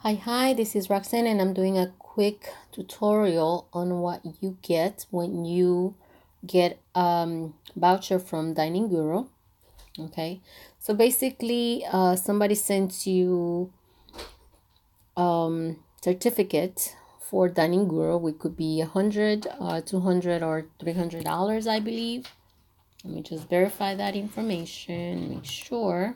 Hi, this is Roxanne, and I'm doing a quick tutorial on what you get when you get voucher from Dining Guru. Okay, so basically somebody sends you certificate for Dining Guru. It could be 100, 200, or $300, I believe. Let me just verify that information, make sure.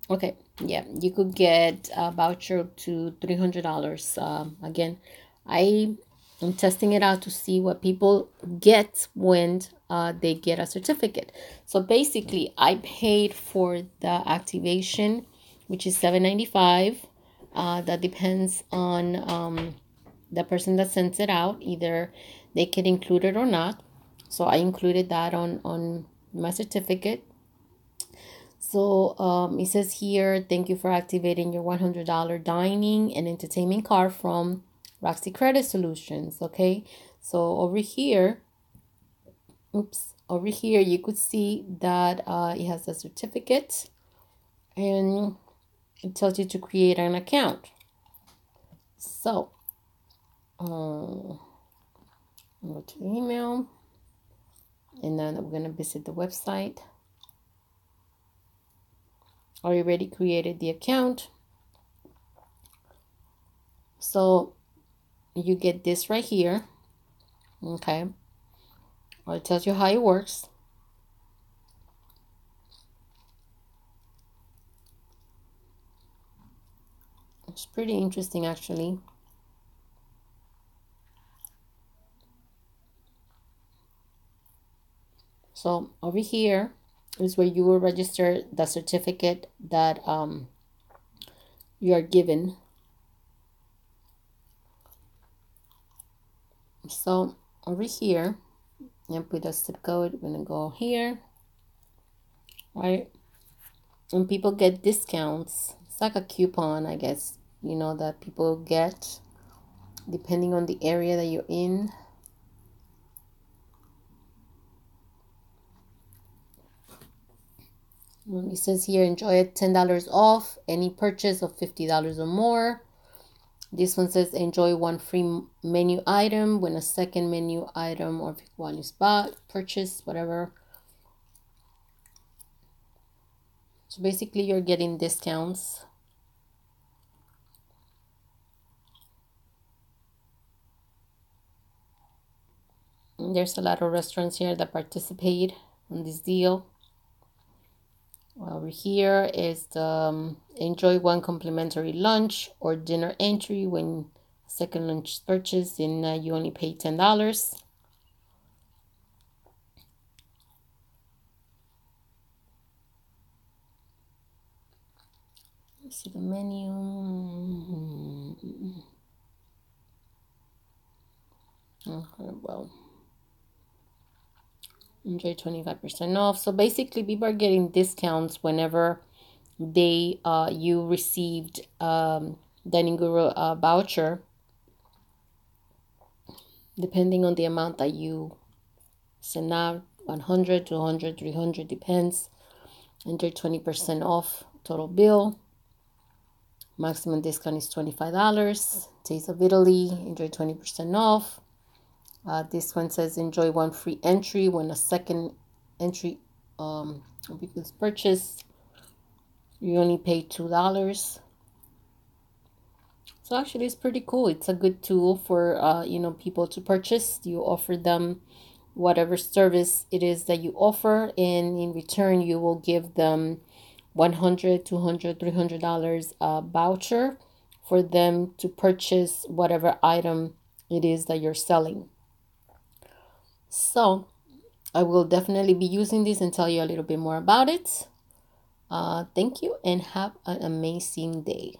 Okay, yeah, you could get a voucher to $300. Again, I am testing it out to see what people get when they get a certificate. So basically, I paid for the activation, which is $7.95. That depends on the person that sends it out. Either they can include it or not. So I included that on my certificate. So it says here, thank you for activating your $100 dining and entertainment card from Roxie Credit Solutions. Okay, so over here, you could see that it has a certificate and it tells you to create an account. So go to email, and then I'm gonna visit the website. Already created the account. So you get this right here. Okay, it tells you how it works. It's pretty interesting, actually. So over here is where you will register the certificate that you are given. So over here, and put a zip code. We're gonna go here, right? And people get discounts. It's like a coupon, I guess, that people get depending on the area that you're in. It says here, enjoy it, $10 off any purchase of $50 or more. This one says enjoy one free menu item when a second menu item or one is bought, purchase, whatever. So basically you're getting discounts. And there's a lot of restaurants here that participate in this deal. Over here is the enjoy one complimentary lunch or dinner entry when second lunch purchase, and you only pay $10. Let's see the menu. Okay, well, enjoy 25% off. So basically people are getting discounts whenever they you received Dining Guru voucher, depending on the amount that you send out. 100, 200, 300, depends. Enjoy 20% off total bill. Maximum discount is $25. Taste of Italy, enjoy 20% off. This one says enjoy one free entry when a second entry is purchased. You only pay $2. So actually it's pretty cool. It's a good tool for people to purchase. You offer them whatever service it is that you offer, and in return you will give them $100, $200, $300 voucher for them to purchase whatever item it is that you're selling. So I will definitely be using this and tell you a little bit more about it. Thank you and have an amazing day.